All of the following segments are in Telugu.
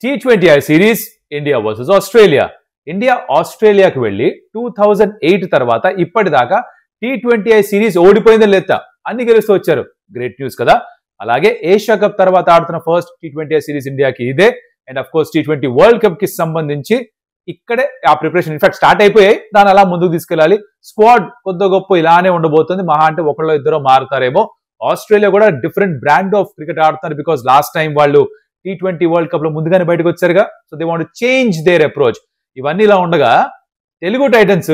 T20I series India versus Australia. India ఆస్ట్రేలియాకి వెళ్ళి 2008 తర్వాత ఇప్పటిదాకా T20I సిరీస్ ఓడిపోయిందని లేదా అన్ని గెలుస్తూ వచ్చారు. గ్రేట్ న్యూస్ కదా. అలాగే ఏషియా కప్ తర్వాత ఆడుతున్న ఫస్ట్ T20I సిరీస్ ఇండియాకి ఇదే. And of course T20 world cup కి సంబంధించి ఇక్కడే ఆ ప్రిపరేషన్ ఇన్ఫాక్ట్ స్టార్ట్ అయిపోయాయి. దాని అలా ముందుకు తీసుకెళ్ళాలి. స్క్వాడ్ కొద్ది గొప్ప ఇలానే ఉండబోతుంది. మహా అంటే ఒకళ్ళో ఇద్దరు మారుతారేమో. ఆస్ట్రేలియా కూడా డిఫరెంట్ బ్రాండ్ ఆఫ్ క్రికెట్ ఆడుతున్నారు. బికాస్ లాస్ట్ టైం వాళ్ళు T20 వరల్డ్ కప్ లో ముందుగానే బయటకు వచ్చారుగా. So they want change their approach. ఇవన్నీ ఇలా ఉండగా తెలుగు టైటన్స్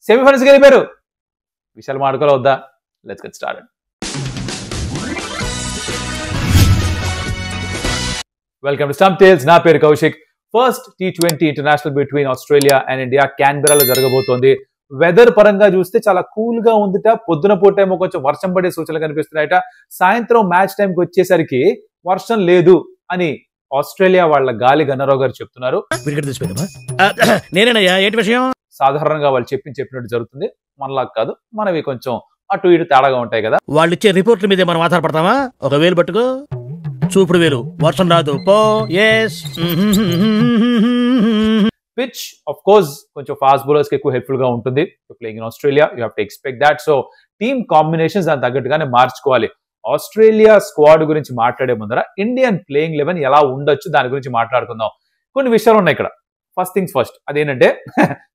సెమీఫైనల్స్ కి వెళ్ళిపోయారు. విషయాలు మాడుకోవాలి వద్దా? Let's get started. Welcome to Stump Tales. నా పేరు Kaushik. First T20 international between Australia and India క్యాన్బెరాలో జరగబోతోంది. వెదర్ పరంగా చూస్తే చాలా కూల్ గా ఉందిట. పొద్దున పూటేమో కొంచెం వర్షం పడే సూచనలు కనిపిస్తున్నాయట. సాయంత్రం మ్యాచ్ టైంకి వచ్చేసరికి వర్షం లేదు అని ఆస్ట్రేలియా వాళ్ళ గాలి గన్నరావు గారు చెప్తున్నారు. సాధారణంగా వాళ్ళు చెప్పినట్టు జరుగుతుంది. మనలా కాదు, మనవి కొంచెం అటు ఇటు తేడాగా ఉంటాయి కదా. వాళ్ళు ఇచ్చే రిపోర్ట్ల మీద మనం ఆధారపడతామా? ఒక వేలు పట్టుకో, చూపుడు వేలు, వర్షం రాదు పో. పిచ్ ఆఫ్ కోర్స్ కొంచెం ఫాస్ట్ బౌలర్స్ కి ఎక్కువ హెల్ప్ఫుల్ గా ఉంటుంది. Playing in Australia you have to expect that. So team combinations దాని తగ్గట్టుగానే మార్చుకోవాలి. ఆస్ట్రేలియా స్క్వాడ్ గురించి మాట్లాడే ముందర ఇండియన్ ప్లేయింగ్ 11 ఎలా ఉండొచ్చు దాని గురించి మాట్లాడుకుందాం. కొన్ని విషయాలు ఉన్నాయి ఇక్కడ. ఫస్ట్ థింగ్స్ ఫస్ట్, అదేంటంటే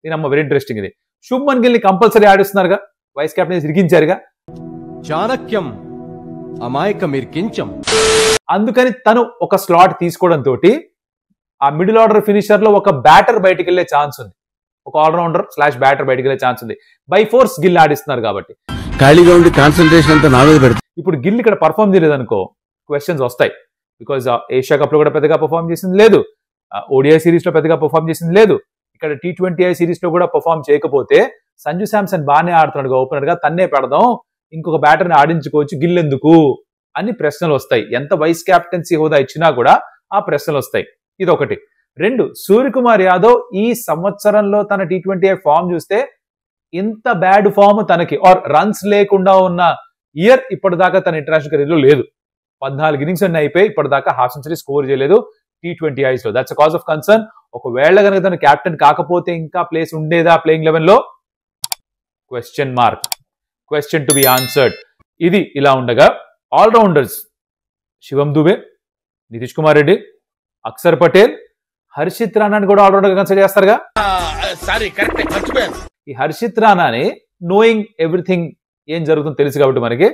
దీనమ్మ వెరీ ఇంట్రెస్టింగ్. ఇది శుభ్మన్ గిల్ ని కంపల్సరీ ఆడిస్తున్నారుగా, వైస్ కెప్టెన్ ఇరికించారుగా. చాణక్యం అమాయకమిర్కించం. అందుకని తను ఒక స్లాట్ తీసుకోవడం తోటి ఆ మిడిల్ ఆర్డర్ ఫినిషర్ లో ఒక బ్యాటర్ బయటికి వెళ్లే ఛాన్స్ ఉంది. ఒక ఆల్రౌండర్ స్లాష్ బ్యాటర్ బయటికి వెళ్లే ఛాన్స్ ఉంది. బై ఫోర్స్ గిల్ ఆడిస్తున్నారు కాబట్టి ఖాళీగా ఉండి కాన్సన్ట్రేషన్ అంతా నా మీద పెడతారు. ఇప్పుడు గిల్ ఇక్కడ పర్ఫార్మ్ చేయలేదు అనుకో, క్వశ్చన్స్ వస్తాయి. బికాజ్ ఏషియా కప్ లో కూడా పెద్దగా పర్ఫార్మ్ చేసింది లేదు, ఓడిఐ సిరీస్ లో పెద్దగా పర్ఫార్మ్ చేసింది లేదు. ఇక్కడ T20I సిరీస్ లో కూడా పర్ఫార్మ్ చేయకపోతే సంజు శాంసన్ బాగానే ఆడుతున్నాడు ఓపెనర్ గా, తన్నే పెడదాం, ఇంకొక బ్యాటర్ ని ఆడించుకోవచ్చు, గిల్ ఎందుకు అని ప్రశ్నలు వస్తాయి. ఎంత వైస్ కెప్టెన్సీ హోదా ఇచ్చినా కూడా ఆ ప్రశ్నలు వస్తాయి. ఇది ఒకటి. రెండు, సూర్యకుమార్ యాదవ్ ఈ సంవత్సరంలో తన T20I ఫామ్ చూస్తే ఇంత బ్యాడ్ ఫామ్ తనకి ఆర్ రన్స్ లేకుండా ఉన్న ఇయర్ ఇప్పటిదాకా తన ఇంటర్నేషనల్ కెరీర్ లో లేదు. 14 ఇన్నింగ్స్ అన్ని అయిపోయి ఇప్పటిదాకా హాఫ్ సెంచరీ స్కోర్ చేయలేదు T20Is లో. That's cause of concern. ఒకవేళ కనుక తను కెప్టెన్ కాకపోతే ఇంకా ప్లేస్ ఉండేదా ప్లేయింగ్ 11 లో? Question mark, question to be answered. ఇది ఇలా ఉండగా ఆల్రౌండర్స్ శివం దుబే, నితీష్ కుమార్ రెడ్డి, అక్షర్ పటేల్, హర్షిత్ రాణాని కూడా ఆల్రౌండర్ గా కన్సిడర్ చేస్తారుగా. ఈ హర్షిత్ రాణాని నోయింగ్ ఎవ్రీథింగ్ ఏం జరుగుతుందో తెలుసు కాబట్టి మనకి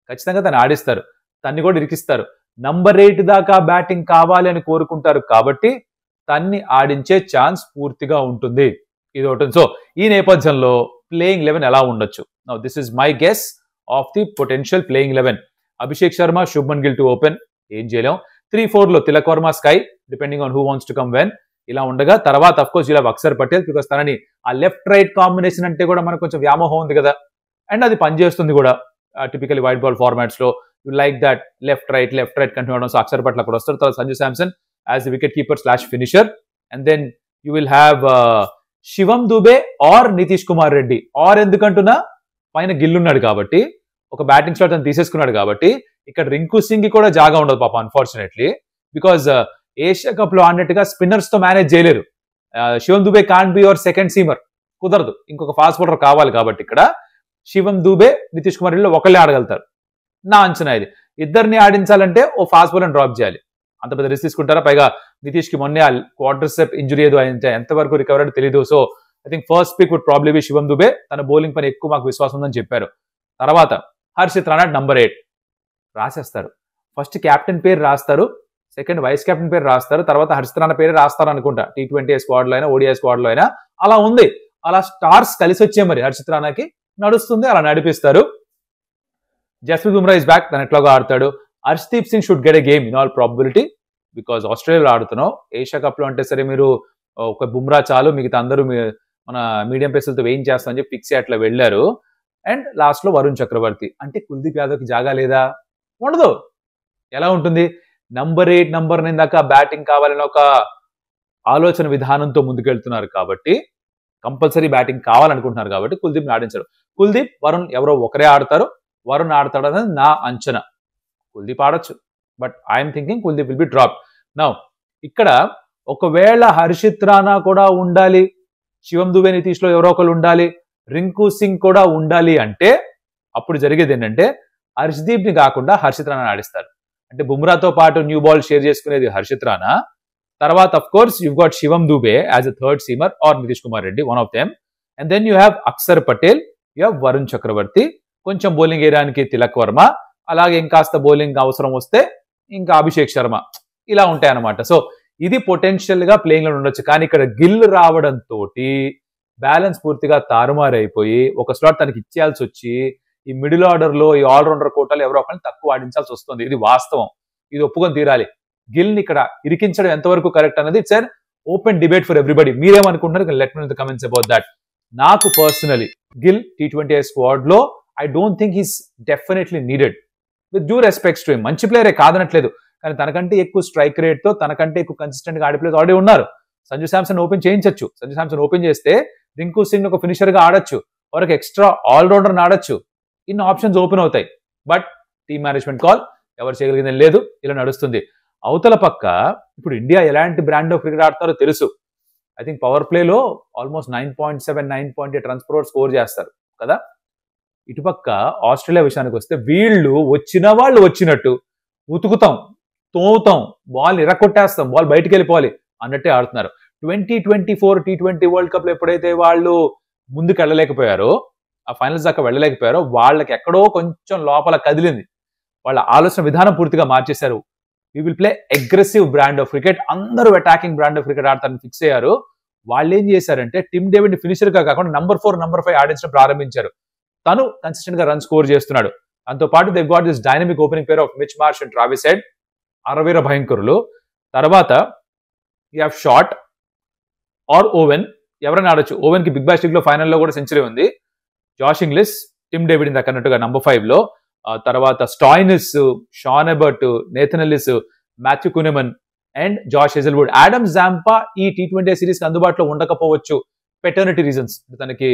ఖచ్చితంగా తను ఆడిస్తారు, తన్ని కూడా ఇరికిస్తారు. నంబర్ 8 దాకా బ్యాటింగ్ కావాలి అని కోరుకుంటారు కాబట్టి తన్ని ఆడించే ఛాన్స్ పూర్తిగా ఉంటుంది. ఇది ఒకటి. సో ఈ నేపథ్యంలో ప్లేయింగ్ 11 ఎలా ఉండొచ్చు? Now this is my guess of the potential playing 11. Abhishek Sharma, Shubman Gill to open, ఏం చేయలేం. 3-4 లో Tilak Varma, sky, depending on who wants to come when. ఇలా ఉండగా తర్వాత అఫ్ కోర్స్ ఇలా అక్షర్ పటేల్, బికాస్ తనని ఆ లెఫ్ట్ రైట్ కాంబినేషన్ అంటే కూడా మనకు కొంచెం వ్యామోహం ఉంది కదా, అండ్ అది పనిచేస్తుంది కూడా టిపికల్ వైట్ బాల్ ఫార్మాట్స్ లో. You like that left right continue అవడం. సో అక్షర్ పటేల్ అక్కడ వస్తారు. తర్వాత Sanju Samson as the wicket keeper slash finisher, and then you will have Shivam Dube or Nitish Kumar Reddy. Or ఎందుకంటున్నా, పైన గిల్ ఉన్నాడు కాబట్టి, ఒక బ్యాటింగ్ స్లాట్ అని తీసేసుకున్నాడు కాబట్టి ఇక్కడ రింకు సింగ్ కి కూడా జాగా ఉండదు పాప అన్ఫార్చునేట్లీ. బికాజ్ ఏషియా కప్ లో ఆడినట్టుగా స్పిన్నర్స్ తో మేనేజ్ చేయలేరు. Shivam Dube can't be your second seamer, కుదరదు. ఇంకొక ఫాస్ట్ బౌలర్ కావాలి కాబట్టి ఇక్కడ శివం దుబే, నితీష్ కుమార్ రెడ్డిలో ఒకళ్ళే ఆడగలుగుతారు నా అంచనా. ఇది ఇద్దరిని ఆడించాలంటే ఓ ఫాస్ట్ బౌలర్ డ్రాప్ చేయాలి. అంత పెద్ద రిస్క్ తీసుకుంటారా? పైగా నితీష్ కి మొన్నే క్వార్టర్సెప్ ఇంజురీ ఏదో అయితే ఎంతవరకు రికవర్ అయితే తెలియదు. So I think first pick would probably be Shivam Dube. తన బౌలింగ్ పైన ఎక్కువ మాకు విశ్వాసం ఉందని చెప్పారు. తర్వాత హర్షిత్ రాణా నంబర్ 8 రాసేస్తారు. ఫస్ట్ కెప్టెన్ పేరు రాస్తారు, సెకండ్ వైస్ కెప్టెన్ పేరు రాస్తారు, తర్వాత హర్షిత్ రాణా పేరు రాస్తారు అనుకుంటా. T20I స్క్వాడ్ లో అయినా ఓడిఐ స్క్వాడ్ లో అయినా అలా ఉంది. అలా స్టార్స్ కలిసి వచ్చే మరి హర్షిత్ రాణాకి నడుస్తుంది, అలా నడిపిస్తారు. జస్ప్రీత్ బుమ్రా ఇస్ బ్యాక్, తను ఎట్లాగో ఆడతాడు. Harshdeep Singh should get a game in all probability, because ఆస్ట్రేలియాలో ఆడుతున్నాం. ఏషియా కప్ లో అంటే సరే మీరు ఒక బుమ్రా చాలు, మిగతా అందరూ మన మీడియం పేసర్లతో వేయింగ్ చేస్తామని చెప్పి ఫిక్స్ అట్లా వెళ్ళారు. అండ్ లాస్ట్ లో వరుణ్ చక్రవర్తి. అంటే కుల్దీప్ యాదవ్కి జాగా లేదా? ఉండదు. ఎలా ఉంటుంది? నంబర్ 8 నంబర్ 9 దాకా బ్యాటింగ్ కావాలని ఒక ఆలోచన విధానంతో ముందుకెళ్తున్నారు కాబట్టి, కంపల్సరీ బ్యాటింగ్ కావాలనుకుంటున్నారు కాబట్టి కుల్దీప్ ఆడించారు. కుల్దీప్, వరుణ్ ఎవరో ఒకరే ఆడతారు. వరుణ్ ఆడతాడనేది నా అంచనా. కుల్దీప్ ఆడొచ్చు, but I'm thinking Kuldeep will be drop. Now ఇక్కడ ఒకవేళ హర్షిత్ రాణా కూడా ఉండాలి, శివం దుబే నితీష్లో ఎవరో ఒకరు ఉండాలి, రింకు సింగ్ కూడా ఉండాలి అంటే అప్పుడు జరిగేది ఏంటంటే హర్షదీప్ ని కాకుండా హర్షిత్ రాణా ఆడిస్తారు. అంటే బుమ్రాతో పాటు న్యూ బాల్ షేర్ చేసుకునేది హర్షిత్ రాణా. తర్వాత of course you got Shivam Dube as a third seamer or Nitish Kumar Reddy, one of them. And then you have Akshar Patel, you have Varun Chakravarthy, కొంచెం బౌలింగ్ వేయడానికి తిలక్ వర్మ, అలాగే ఇంకాస్త బౌలింగ్ అవసరం వస్తే ఇంకా అభిషేక్ శర్మ, ఇలా ఉంటాయి అన్నమాట. సో ఇది పొటెన్షియల్ గా ప్లేయింగ్ లో ఉండొచ్చు. కానీ ఇక్కడ గిల్ రావడంతో బ్యాలెన్స్ పూర్తిగా తారుమారైపోయి ఒక స్లాట్ తనకి ఇచ్చేయాల్సి వచ్చి ఈ మిడిల్ ఆర్డర్ లో ఈ ఆల్రౌండర్ కోటాలు ఎవరో ఒకరిని తక్కువ ఆడించాల్సి వస్తుంది. ఇది వాస్తవం, ఇది ఒప్పుకొని తీరాలి. గిల్ ని ఇక్కడ ఇరికించడం ఎంతవరకు కరెక్ట్ అనేది it's an open debate for everybody. మీరేమనుకుంటున్నారు? Let me know the comments about that. నాకు పర్సనలీ గిల్ T20I స్క్వాడ్ లో I don't think he's definitely needed. With due respects to him, మంచి ప్లేయరే కాదనట్లేదు, కానీ తనకంటే ఎక్కువ స్ట్రైక్ రేట్ తో తనకంటే ఎక్కువ కన్సిస్టెంట్ గా ఆడే ప్లేయర్స్ ఆల్రెడీ ఉన్నారు. సంజు శాంసన్ ఓపెన్ చేయించచ్చు, సంజు శాంసన్ ఓపెన్ చేస్తే రింకు సింగ్ ఒక ఫినిషర్ గా ఆడొచ్చు, ఒక ఎక్స్ట్రా ఆల్రౌండర్ ఆడొచ్చు, ఇన్ని ఆప్షన్స్ ఓపెన్ అవుతాయి. బట్ టీమ్ మేనేజ్మెంట్ కాల్, ఎవరు చేయగలిగిందని లేదు, ఇలా నడుస్తుంది. అవతల పక్క ఇప్పుడు ఇండియా ఎలాంటి బ్రాండ్ ఆఫ్ క్రికెట్ ఆడుతున్నారో తెలుసు. ఐ థింక్ పవర్ ప్లేలో almost 9.7, 9.8 runs per over score చేస్తారు కదా. ఇటుపక్క ఆస్ట్రేలియా విషయానికి వస్తే వీళ్ళు వచ్చిన వాళ్ళు వచ్చినట్టు ఉతుకుతాం, తోముతాం, బాల్ ఇరక్కొట్టేస్తాం, బాల్ బయటికి వెళ్ళిపోవాలి అన్నట్టే ఆడుతున్నారు. 2024 T20 వరల్డ్ కప్ లో ఎప్పుడైతే వాళ్ళు ముందుకు వెళ్ళలేకపోయారో, ఆ ఫైనల్స్ దాకా వెళ్ళలేకపోయారో, వాళ్ళకి ఎక్కడో కొంచెం లోపల కదిలింది. వాళ్ళ ఆలోచన విధానం పూర్తిగా మార్చేశారు. We will play aggressive brand of cricket, అందరూ అటాకింగ్ బ్రాండ్ ఆఫ్ క్రికెట్ ఆడతారని ఫిక్స్ అయ్యారు. వాళ్ళు ఏం చేశారంటే టిమ్ డేవిడ్ ఫినిషర్ గా కాకుండా నంబర్ 4, నంబర్ 5 ఆడించడం ప్రారంభించారు. తను కన్సిస్టెంట్ గా రన్ స్కోర్ చేస్తున్నాడు. దాంతో పాటు they got this dynamic opening pair of Mitch Marsh and Travis Head, అరవీర భయంకరులు. తర్వాత యూ హ్యావ్ షాట్ ఆర్ ఓవెన్, ఎవరైనా ఆడొచ్చు. ఓవెన్ కి బిగ్ బాష్ లీగ్ లో ఫైనల్లో కూడా సెంచరీ ఉంది. జాష్ ఇంగ్లిష్, టిమ్ డేవిడ్ ఇందాక అన్నట్టుగా నంబర్ 5 లో. తర్వాత Stoinis, Sean Abbott, Nathan Ellis, Matthew Kuhnemann and Josh Hazlewood. Adam Zampa ఈ T20 సిరీస్ కి అందుబాటులో ఉండకపోవచ్చు, పెటర్నిటీ రీజన్స్. తనకి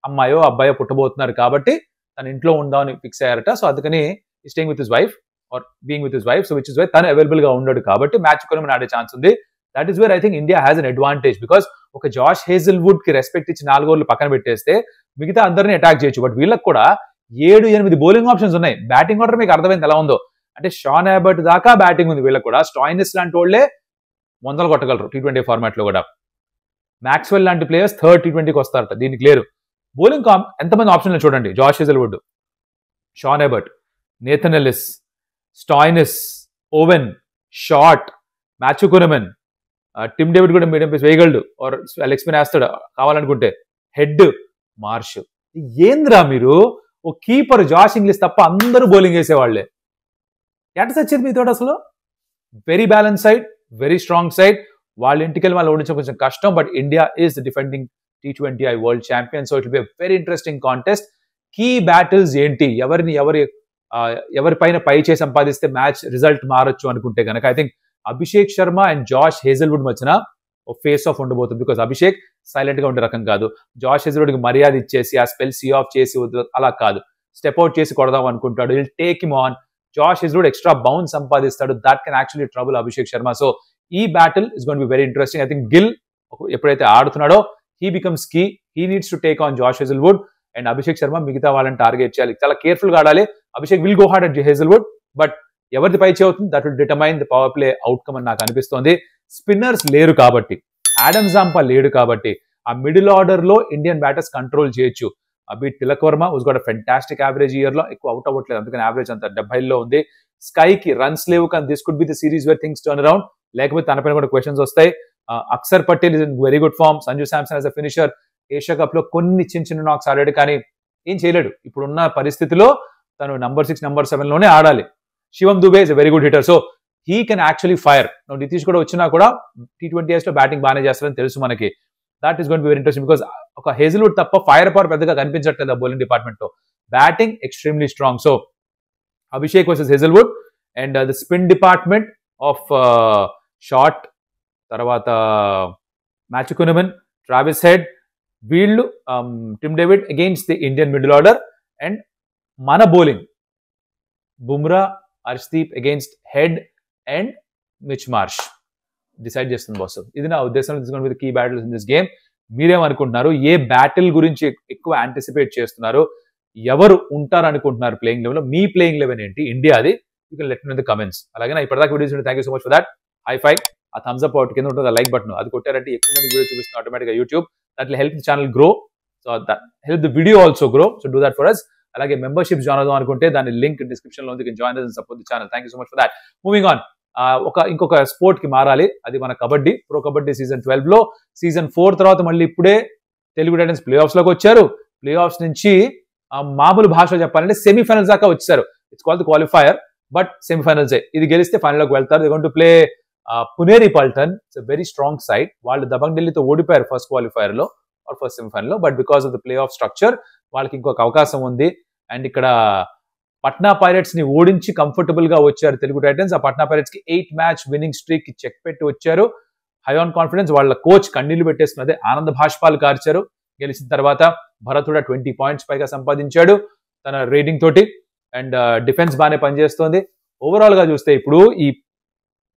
అమ్మాయో అబ్బాయో పుట్టబోతున్నారు కాబట్టి తన ఇంట్లో ఉందామని ఫిక్స్ అయ్యారట. సో అందుకని staying with his wife or being with his wife, so which is why తను అవైలబుల్ గా ఉన్నాడు కాబట్టి మ్యాచ్ కునెమన్ ఆడే ఛాన్స్ ఉంది. That is where I think India has an advantage. Because ఒక జాష్ హేజల్వుడ్ కి రెస్పెక్ట్ ఇచ్చి 4 ఓవర్లు పక్కన పెట్టేస్తే మిగతా అందరినీ అటాక్ చేయొచ్చు. బట్ వీళ్ళకి కూడా 7-8 బౌలింగ్ ఆప్షన్స్ ఉన్నాయి. బ్యాటింగ్ ఆర్డర్ మీకు అర్థమైంది ఎలా ఉందో. అంటే షాన్ ఎబర్ట్ దాకా బ్యాటింగ్ ఉంది వీళ్ళకి కూడా. స్టాయినిస్ లాంటి వాళ్ళే 100 కొట్టగలరు T20 ఫార్మాట్ లో కూడా. మ్యాక్స్వెల్ లాంటి ప్లేయర్స్ థర్డ్ T20కి వస్తారట, దీనికి లేరు. బౌలింగ్ ఎంతమంది ఆప్షన్లు చూడండి: Josh Hazlewood, Sean Abbott, Nathan Ellis, Stoinis, Owen, Short, Matthew Kuhnemann, Tim David కూడా మీడియం పేస్ వేయగలడు, ఆర్ లెగ్ స్పిన్ వేస్తాడు కావాలనుకుంటే, హెడ్, మార్ష్. ఏంద్రా మీరు ఓ కీపర్ జాష్ ఇంగ్లిష్ తప్ప అందరూ బౌలింగ్ వేసేవాళ్లే. ఎట సచ్చేది మీతో అసలు? Very balance side, very strong side. వాళ్ళ ఇంటికి వెళ్ళి వాళ్ళు ఓడించడం కొంచెం కష్టం. But India is defending T20I world champion. So it will be very interesting contest. Key battles ఏంటి, ఎవరి పైన పై చేసి సంపాదిస్తే మ్యాచ్ రిజల్ట్ మారొచ్చు అనుకుంటే కనుక I think Abhishek Sharma and Josh Hazlewood మధ్యన ఒక ఫేస్ ఆఫ్ ఉండబోతుంది. బికాస్ అభిషేక్ సైలెంట్ గా ఉండే రకం కాదు. జాష్ హేజల్వుడ్ కి మర్యాద ఇచ్చేసి ఆ స్పెల్ సీ ఆఫ్ చేసి అలా కాదు, స్టెప్ అవుట్ చేసి కొడదాం అనుకుంటాడు. Will take him on. Josh Hazlewood extra bounce సంపాదిస్తాడు. That can actually trouble Abhishek Sharma. So ఈ battle is gonna be very interesting. I think Gill ఎప్పుడైతే ఆడుతున్నాడో he becomes key. He needs to take on Josh Hazlewood. And Abhishek Sharma మిగతా వాళ్ళని టార్గెట్ చేయాలి. చాలా కేర్ఫుల్ గా ఆడాలి. Abhishek will go hard at Hazlewood, but ఎవరిది పై అవుతుంది that will determine the power play outcome అని నాకు అనిపిస్తోంది. స్పిన్నర్స్ లేరు కాబట్టి, ఆడమ్ జాంపా లేడు కాబట్టి ఆ మిడిల్ ఆర్డర్ లో ఇండియన్ బ్యాటర్స్ కంట్రోల్ చేయొచ్చు. అభి Tilak Varma was got a fantastic average year లో, ఎక్కువ అవుట్ అవ్వట్లేదు, అందుకని యావరేజ్ అంత 70లో ఉంది. స్కైకి రన్స్ లేవు, కానీ this could be the series where things turn around. లేకపోతే తన పైన కూడా క్వశ్చన్స్ వస్తాయి. Axar Patel is in very good form. Sanju Samson as a finisher Asia Cup లో కొన్ని చిన్న నాక్స్ ఆడాడు, కానీ ఏం చేయలేడు. ఇప్పుడున్న పరిస్థితిలో తను నంబర్ 6, నంబర్ 7 లోనే ఆడాలి. Shivam Dube is a very good hitter, so he can actually fire. Nitish కూడా వచ్చినా కూడా T20 లో బ్యాటింగ్ బాగానే చేస్తారని తెలుసు మనకి. That is going to be very interesting. Because ఒక హేజల్వుడ్ తప్ప ఫైర్ పవర్ పెద్దగా కనిపించట్లేదు బౌలింగ్ డిపార్ట్మెంట్ లో. Batting extremely strong. So Abhishek versus Hazlewood. And the spin department of Short, తర్వాత మాథ్యూ కునెమన్, ట్రావిస్ హెడ్, వీళ్ళు Tim David against the Indian middle order. And మన bowling Bumrah, Arshdeep against Head and Mitch Marsh. Decide చేస్తుంది బాస్. ఇది నా ఉద్దేశం. With key battles in this game. మీరేమనుకుంటున్నారు? ఏ బ్యాటిల్ గురించి ఎక్కువ యాంటిసిపేట్ చేస్తున్నారు? ఎవరు ఉంటారు అనుకుంటున్నారు ప్లేయింగ్ లెవెన్ లో? మీ ప్లేయింగ్ లెవెన్ ఏంటి? ఇండియాది? You can let me in the comments. అలాగే నా ఇప్పటిదాకా videos thank you so much for that. High five. A thumbs up out కింద ఉంటుంది ఆ లైక్ బటన్, అది కొట్టారంటే ఎక్కువ మంది వీడియో చూపిస్తుంది ఆటోమేటిక్గా YouTube. That will help the channel grow. So that help the video also grow. So do that for us. అలాగే మెంబర్షిప్ జాయిన్ అవుదాం అనుకుంటే దాని లింక్ డిస్క్రిప్షన్ లో ఉంది. Join and support the channel. Thank you so much for that. Moving on. ఇంకొక స్పోర్ట్ కి మారాలి. అది మన కబడ్డీ. ప్రో కబడ్డీ సీజన్ 12 లో సీజన్ 4 తర్వాత మళ్ళీ ఇప్పుడే తెలుగు టైటన్స్ ప్లే ఆఫ్స్ లోకి వచ్చారు. ప్లే ఆఫ్స్ నుంచి మామూలు భాషలో చెప్పాలంటే సెమీఫైనల్స్ దాకా వచ్చారు. It's called the qualifier, but semifinals. ఇది గెలిస్తే ఫైనల్ లోకి వెళ్తారు. They going to play Puneri Paltan. It's a very strong side. వాళ్ళు దబంగ్ ఢిల్లీతో ఓడిపోయారు ఫస్ట్ క్వాలిఫైయర్ లో ఆర్ ఫస్ట్ సెమీఫైనల్ లో. But because of the play of structure వాళ్ళకి ఇంకొక అవకాశం ఉంది. అండ్ ఇక్కడ పట్నా పైరేట్స్ ని ఓడించి కంఫర్టబుల్ గా వచ్చారు తెలుగు టైటన్స్. ఆ పట్నా పైరేట్స్ కి 8 మ్యాచ్ విన్నింగ్ స్ట్రీక్ కి చెక్ పెట్టి వచ్చారు. High on confidence. వాళ్ళ కోచ్ కన్నీళ్లు పెట్టేస్తున్నదే ఆనంద భాష్పాలు కార్చారు. గెలిచిన తర్వాత భరత్ కూడా 20 పాయింట్స్ పైగా సంపాదించాడు తన రేటింగ్ తోటి. అండ్ డిఫెన్స్ బాగానే పనిచేస్తోంది. ఓవరాల్ గా చూస్తే ఇప్పుడు ఈ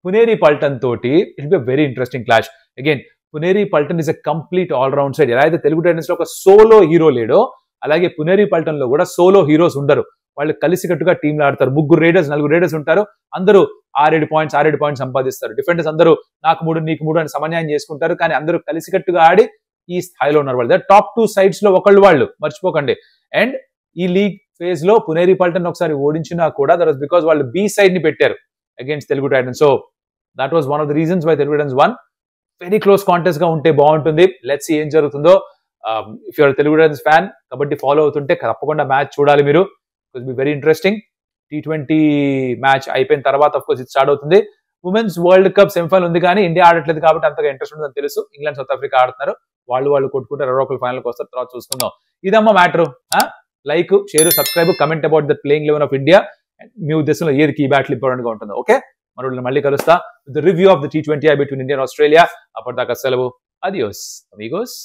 పునేరి పల్టన్ తోటి it be very interesting clash. Again Puneri Paltan is a complete all round side. ఎలా అయితే తెలుగు టైటన్స్ లో ఒక సోలో హీరో లేడో, అలాగే పునేరి పల్టన్ లో కూడా సోలో హీరోస్ ఉండరు. వాళ్ళు కలిసికట్టుగా టీంలు ఆడతారు. 3 రైడర్స్ 4 రైడర్స్ ఉంటారు. అందరూ 6-7 పాయింట్స్ సంపాదిస్తారు. డిఫెండర్స్ అందరూ నాకు 3 నీకు 3 అని సమన్యాయం చేసుకుంటారు. కానీ అందరూ కలిసికట్టుగా ఆడి ఈ స్థాయిలో ఉన్నారు. వాళ్ళు టాప్ 2 సైడ్స్ లో వాళ్ళు మర్చిపోకండి. అండ్ ఈ లీగ్ ఫేజ్ లో పునేరి పల్టన్ ఒకసారి ఓడించినా కూడా దట్ వాస్ బికాస్ వాళ్ళు బి సైడ్ ని పెట్టారు against Telugu Titans. So that was one of the reasons why Telugu Titans won. Very close contest గా ఉంటే బాగుంటుంది. లెట్స్ సీ ఏం జరుగుతుందో. If you are Telugu Titans fan, kabaddi follow అవుతుంటే తప్పకుండా మ్యాచ్ చూడాలి మీరు. It will be very interesting. T20 match అయిపోయిన తర్వాత ఆఫ్ కోర్స్ ఇది స్టార్ట్ అవుతుంది. ఉమెన్స్ వరల్డ్ కప్ సెమీఫైనల్ ఉంది, కానీ ఇండియా ఆడట్లేదు కాబట్టి అంతగా ఇంట్రెస్ట్ ఉంటుందని తెలుసు. ఇంగ్లాండ్ సౌత్ ఆఫ్రికా ఆడుతున్నారు. వాళ్ళు కొట్టుకుంటారు. ఎవరో ఒకరు ఫైనల్కి వస్తారు. తర్వాత చూసుకుందాం. ఇదమ్మా matter. Like, share, subscribe, comment about the playing eleven of India. మీ ఉద్దేశంలో ఏది కీ బ్యాటిల్ ఇంపార్టెంట్ గా ఉంటుందో. ఓకే, మళ్ళీ కలుస్తా with review of the T20 between India and Australia. అప్పటిదాకా సెలవు. Adios Amigos.